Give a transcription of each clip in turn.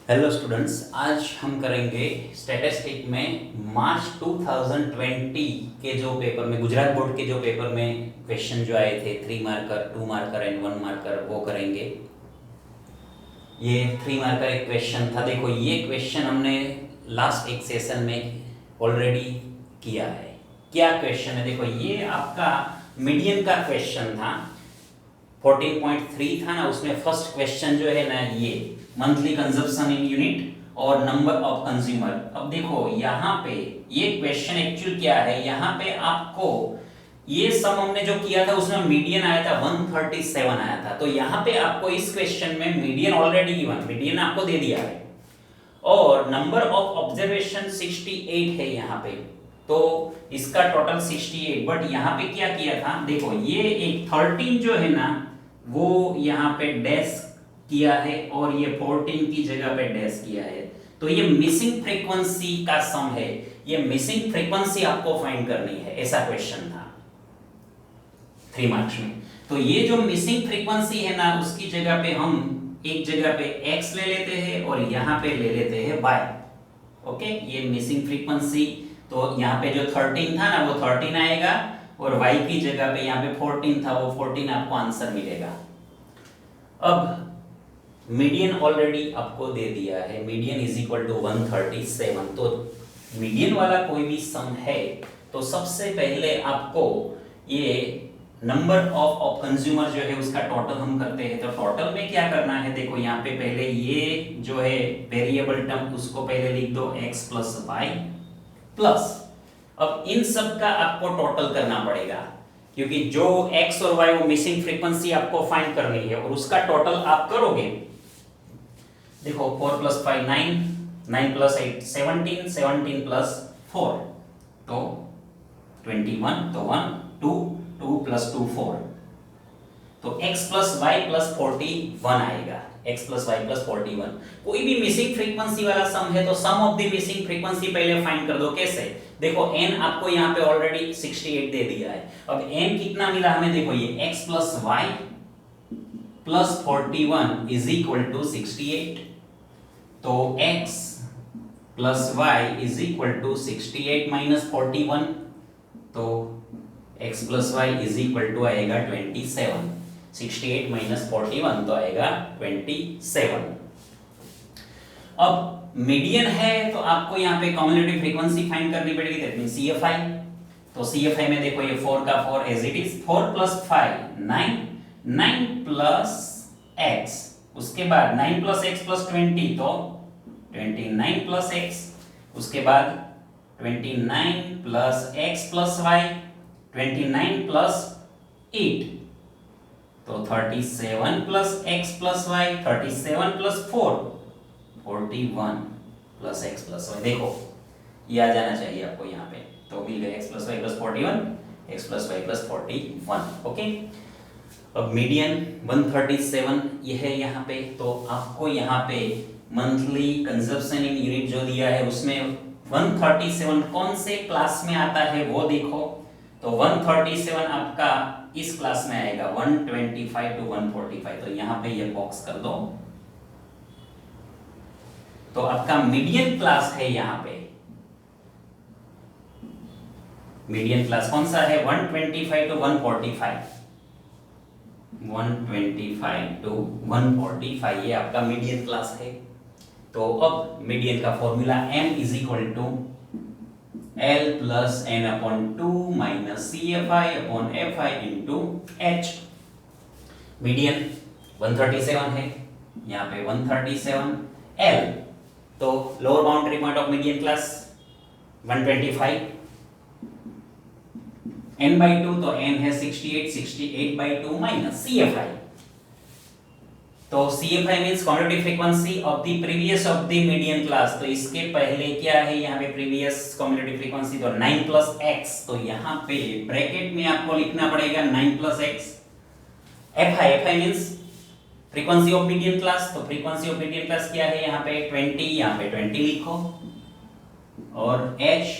Hello students, आज हम करेंगे स्टैटिस्टिक में मार्च 2020 के जो पेपर में गुजरात बोर्ड के जो पेपर में क्वेश्चन जो आए थे 3 मार्कर, 2 मार्कर एंड 1 मार्कर, वो करेंगे। ये 3 मार्कर एक क्वेश्चन था। देखो, ये क्वेश्चन हमने लास्ट एक सेशन में ऑलरेडी किया है। क्या क्वेश्चन है? देखो, ये आपका मीडियन का क्वेश्चन था। 14.3 था ना, उसमें फर्स्ट क्वेश्चन जो है ना, ये मंथली कंजप्शन इन यूनिट और नंबर ऑफ कंज्यूमर। अब देखो यहाँ पे ये क्वेश्चन एक्चुअल क्या है, यहाँ पे आपको ये सम हमने जो किया था उसमें मीडियन आया था 137 आया था। तो यहाँ पे आपको इस क्वेश्चन में मीडियन ऑलरेडी गिवन, मीडियन आपको दे दिया है और नंबर ऑफ ऑब्जर्वेशन 68 है यहाँ पे। तो इसका टोटल 68, बट यहाँ पे क्या किया था, देखो ये एक 13 जो है ना वो यहाँ पे डैश किया है और ये 14 की जगह पे डैश किया है। तो ये मिसिंग फ्रीक्वेंसी का सम है। ये मिसिंग फ्रीक्वेंसी आपको फाइंड करनी है, ऐसा क्वेश्चन था 3 मार्क्स में। तो ये जो मिसिंग फ्रीक्वेंसी है ना, उसकी जगह पे हम एक जगह पे x ले लेते हैं और यहाँ पे ले लेते हैं y। ओके, ये मिसिंग फ्रीक्वेंसी। तो यहाँ पे जो 13 था ना वो 13 आएगा और y की जगह पे यहाँ पे 14 था, वो 14 आपको आंसर मिलेगा। अब मीडियन ऑलरेडी आपको दे दिया है, मीडियन इज इक्वल टू 137। तो मीडियन वाला कोई भी सम है तो सबसे पहले आपको ये नंबर ऑफ कंज्यूमर जो है उसका टोटल हम करते हैं। तो टोटल में क्या करना है, देखो यहाँ पे पहले ये जो है वेरिएबल टर्म उसको पहले लिख दो x प्लस वाई प्लस। अब इन सब का आपको टोटल करना पड़ेगा क्योंकि जो x और y वो मिसिंग फ्रीक्वेंसी आपको फाइंड करनी है और उसका टोटल आप करोगे। देखो 4 प्लस 5 9, 9 प्लस 8 17, 17 प्लस 4 तो 21, तो 1 2, 2 प्लस 2 4, तो x प्लस वाई प्लस 41 आएगा। x plus y plus 41। कोई भी मिसिंग फ्रीक्वेंसी वाला सम है तो sum of the missing frequency पहले फाइंड कर दो। कैसे? देखो n आपको यहाँ पे ऑलरेडी 68 दे दिया है। अब n कितना मिला हमें, देखो ये x plus y plus 41 is equal to 68। तो x plus y is equal to 68 minus 41, तो x plus y is equal to आएगा 27। 68 माइनस 41 तो आएगा 27। अब मीडियन है तो आपको यहाँ पे कम्युलेटिव फ्रीक्वेंसी फाइंड करनी पड़ेगी, दैट मींस CFI। तो CFI में देखो ये 4 का 4 as it is, 4 plus 5 9, 9 plus x, उसके बाद 9 प्लस x प्लस 20 तो 29 प्लस x, उसके बाद 29 plus x plus y, 29 plus 8 तो 37 plus x plus y, 37 plus 4 41 plus x plus y। देखो ये आ जाना चाहिए आपको यहाँ पे, तो मिल गया x plus y plus 41, x plus y plus 41। Okay, अब मीडियन 137 ये है यहाँ पे। तो आपको यहाँ पे मंथली कंजप्शन इन यूनिट जो दिया है उसमें 137 कौन से क्लास में आता है वो देखो। तो 137 आपका इस क्लास में आएगा 125 टू 145। तो यहाँ पे ये बॉक्स कर दो। तो आपका मीडियन क्लास है यहाँ पे। मीडियन क्लास कौन सा है? 125 टू 145, 125 टू 145 ये आपका मीडियन क्लास है। तो अब मीडियन का formula m is equal to L plus n upon 2 minus CFI upon FI into H। Median 137 है, यहाँ पे 137 L, तो lower boundary point of median class 125, n by 2 तो n है 68, 68 by 2 माइनस CFI। तो CFI means cumulative frequency of the previous of the median class. तो इसके पहले क्या है यहाँ पे प्रीवियस कम्युलेटिव फ्रीक्वेंसी, तो 9 प्लस x। तो यहाँ पे ब्रैकेट में आपको लिखना पड़ेगा 9 plus x। FI, FI means frequency of median class. तो फ्रीक्वेंसी ऑफ मीडियन क्लास क्या है यहाँ पे 20, यहाँ पे 20 लिखो। और H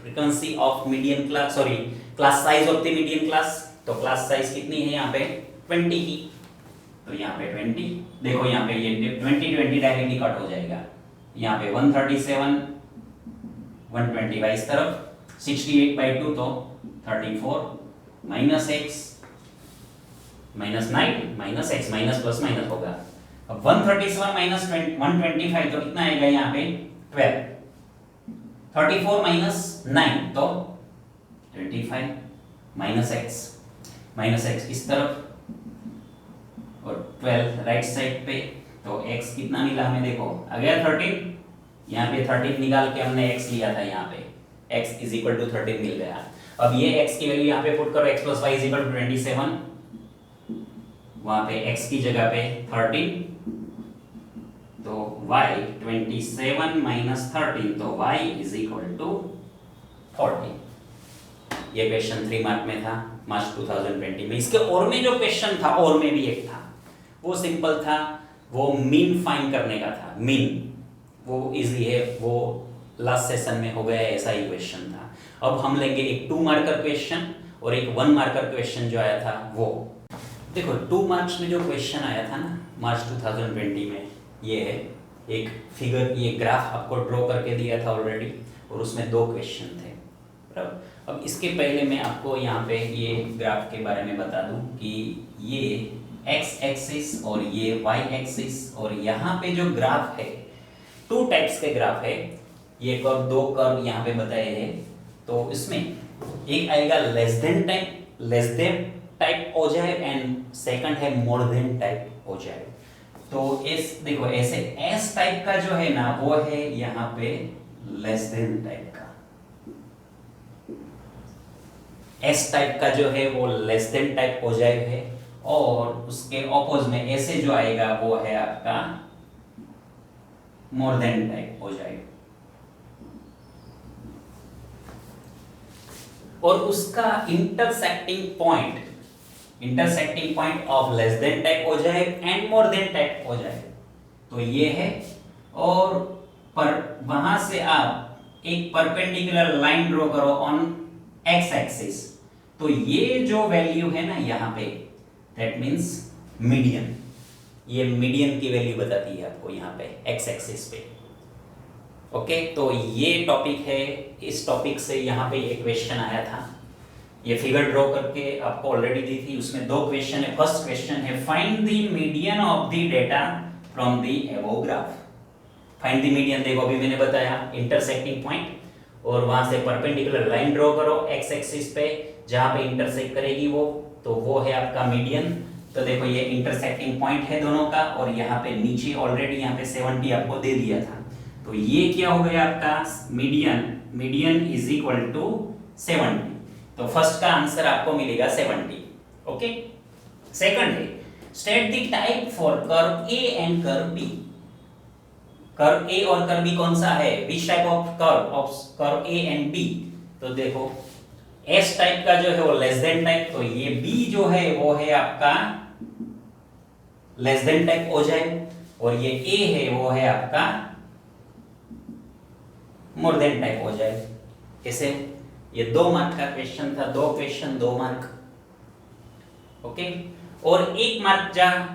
frequency of median class, sorry class size of the median class. तो क्लास साइज कितनी है यहाँ पे 20 की। तो यहाँ पे 20, देखो यहाँ पे ये 20 डायरेक्टली कट हो जाएगा, यहाँ पे 137 120 इस तरफ 68/2 तो 34 minus x minus 9 minus x minus plus minus होगा। अब 137 माइनस 125 तो कितना आएगा यहाँ पे 12, 34 माइनस 9 तो 25 माइनस एक्स इस तरफ और 12 राइट साइड पे, तो x कितना मिला हमें, देखो आ गया 13, यहाँ पे 13 निकाल के हमने x लिया था, यहाँ पे x इज इक्वल टू 13 मिल गया। अब ये x की वैल्यू यहाँ पे पुट करो, x plus y is equal to 27, वहां पे x की जगह पे 13, तो y 27 माइनस 13 तो y इज इक्वल टू 40। ये क्वेश्चन 3 मार्क में था मार्च 2020 में। इसके और में जो क्वेश्चन था, और में भी एक था, वो सिंपल था, वो मीन फाइंड करने का था, मीन, वो इजी है, वो लास्ट सेशन में हो गया, ऐसा ही क्वेश्चन था। अब हम लेंगे एक 2 मार्कर क्वेश्चन और एक 1 मार्कर क्वेश्चन जो आया था वो। देखो 2 मार्क्स में जो क्वेश्चन आया था ना मार्च 2020 में, ये है एक फिगर, ये ग्राफ आपको ड्रॉ करके दिया था ऑलरेडी, और उसमें 2 क्वेश्चन थे, बराबर। अब इसके पहले मैं आपको यहाँ पे ये ग्राफ के बारे में बता दूं कि ये x एक्सिस और ये y एक्सिस, और यहाँ पे जो ग्राफ है 2 टाइप्स के ग्राफ है, ये कर्व 2 कर्व यहाँ पे बताए हैं। तो इसमें एक आएगा लेस देन टाइप हो जाए एंड सेकंड है मोर देन टाइप हो जाए। तो इस देखो ऐसे एस टाइप का जो है ना वो है यहाँ पे लेस देन टाइप का, एस टाइप का जो है वो लेस देन टाइप हो जाए है, और उसके ऑपोज में ऐसे जो आएगा वो है आपका मोर देन टाइप हो जाएगा, और उसका intersecting point of less than type हो जाए एंड मोर देन टाइप हो जाए। तो ये है, और पर वहां से आप एक परपेंडिकुलर लाइन ड्रॉ करो ऑन एक्स एक्सिस, तो ये जो वैल्यू है ना यहाँ पे, दैट मींस मीडियन, ये मीडियन की वैल्यू बताती है आपको यहाँ पे एक्स एक्सिस पे। ओके, तो ये टॉपिक है, इस टॉपिक से यहाँ पे एक क्वेश्चन आया था, ये फिगर ड्रॉ करके आपको ऑलरेडी दी थी, उसमें 2 क्वेश्चन है। फर्स्ट क्वेश्चन है find the median of the data from the above graph. Find the median, देखो अभी मैंने बताया इंटरसेक्टिंग पॉइंट, और वहां से परपेंडिकुलर लाइन ड्रॉ करो एक्स एक्सिस पे, जहां पे इंटरसेक्ट करेगी वो, तो वो है आपका मीडियन। तो देखो ये इंटरसेक्टिंग पॉइंट है दोनों का, और यहाँ पे नीचे ऑलरेडी यहाँ पे 70 आपको दे दिया था, तो ये क्या हो गया आपका मीडियन इज इक्वल टू 70। तो फर्स्ट का आंसर आपको मिलेगा 70। ओके, सेकंड है state the type for curve A and curve B. Curve A और कर्व बी कौन सा है, which type of curve A and B. तो देखो एस टाइप का जो है वो लेस देन टाइप, तो ये बी जो है वो है आपका लेस देन टाइप हो जाए, और ये ए है वो है आपका मोर देन टाइप हो जाए। कैसे, ये 2 मार्क का क्वेश्चन था, 2 क्वेश्चन 2 मार्क। ओके, और 1 मार्क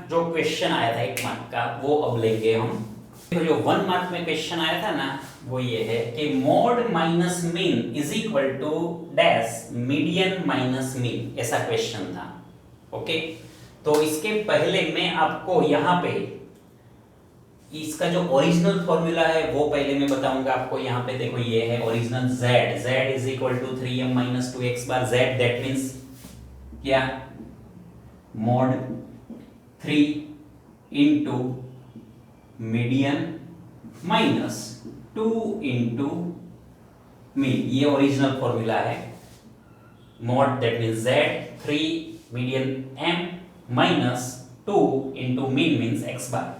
जो क्वेश्चन आया था 1 मार्क का, वो अब लेंगे हम। तो जो 1 मार्क में क्वेश्चन आया था ना वो ये है कि mode minus mean is equal to dash median minus mean, ऐसा क्वेश्चन था। ओके, तो इसके पहले मैं आपको यहाँ पे इसका जो ओरिजिनल फॉर्मूला है वो पहले मैं बताऊंगा आपको। यहाँ पे देखो ये है original z is equal to 3m minus 2x bar z, that means क्या, mod 3 into median minus 2 into mean, ये ओरिजिनल फॉर्मूला है। Mod that means z, 3 median m minus 2 into mean means x bar.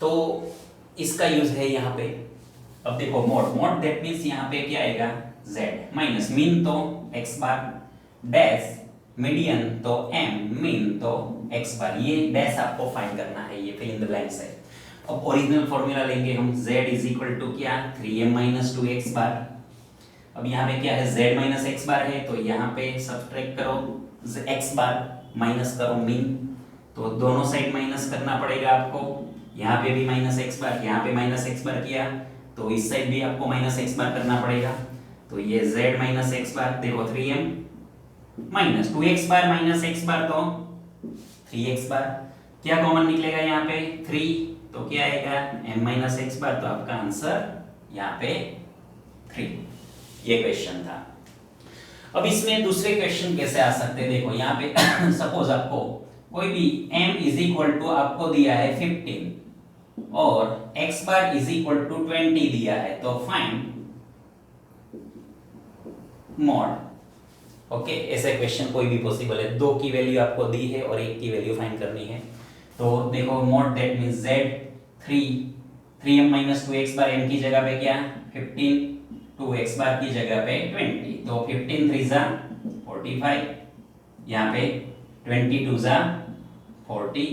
तो इसका use है यहाँ पे। अब देखो मॉड दैट मीन्स यहाँ पे क्या आएगा z, माइनस मीन तो x बार, डैश मीडियन तो m, मीन तो x बार। ये डैश आपको फाइंड करना है, ये फिल इन द ब्लैंक्स है। अब ओरिजिनल फॉर्मूला लेंगे हम, z इज इक्वल टू क्या, 3m माइनस 2x बार। अब यहाँ पे क्या है, z माइनस x बार है, तो यहाँ पे सब्ट्रैक्ट करो x बार, माइनस करो मीन, तो दोनों साइड माइनस करना पड़ेगा आपको। यहाँ पे भी माइनस एक्स बार, यहाँ पे माइनस एक्स बार किया तो इस साइड भी आपको माइनस एक्स बार करना पड़ेगा। तो ये z माइनस एक्स बार, देखो 3m माइनस 2x बार माइनस x बार तो 3x बार, क्या कॉमन निकलेगा यहाँ पे 3, तो क्या आएगा m माइनस एक्स बार, तो आपका आंसर यहाँ पे 3। ये क्वेश्चन था। अब इसमें दूसरे क्वेश्चन कैसे आ सकते हैं, देखो यहाँ पे सपोज आपको कोई भी m इज इक्वल टू आपको दिया है 15 और x bar is equal to 20 दिया है, तो फाइंड मॉड। ओके, ऐसे क्वेश्चन कोई भी पॉसिबल है, 2 की वैल्यू आपको दी है और 1 की वैल्यू फाइंड करनी है। तो देखो mod that means z 3m minus 2x bar m की जगह पे क्या 15, 2x बार की जगह पे 20, तो 15 3 जा 45, यहाँ पे 20 2 जा 40,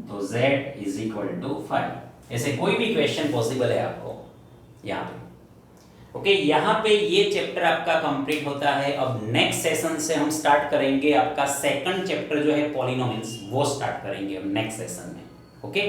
तो z इज इक्वल टू 5। ऐसे कोई भी क्वेश्चन पॉसिबल है आपको यहाँ पे। ओके, यहाँ पे ये चैप्टर आपका कंप्लीट होता है। अब नेक्स्ट सेशन से हम स्टार्ट करेंगे आपका सेकंड चैप्टर जो है पॉलिनोमियल्स, वो स्टार्ट करेंगे हम नेक्स्ट सेशन में। ओके।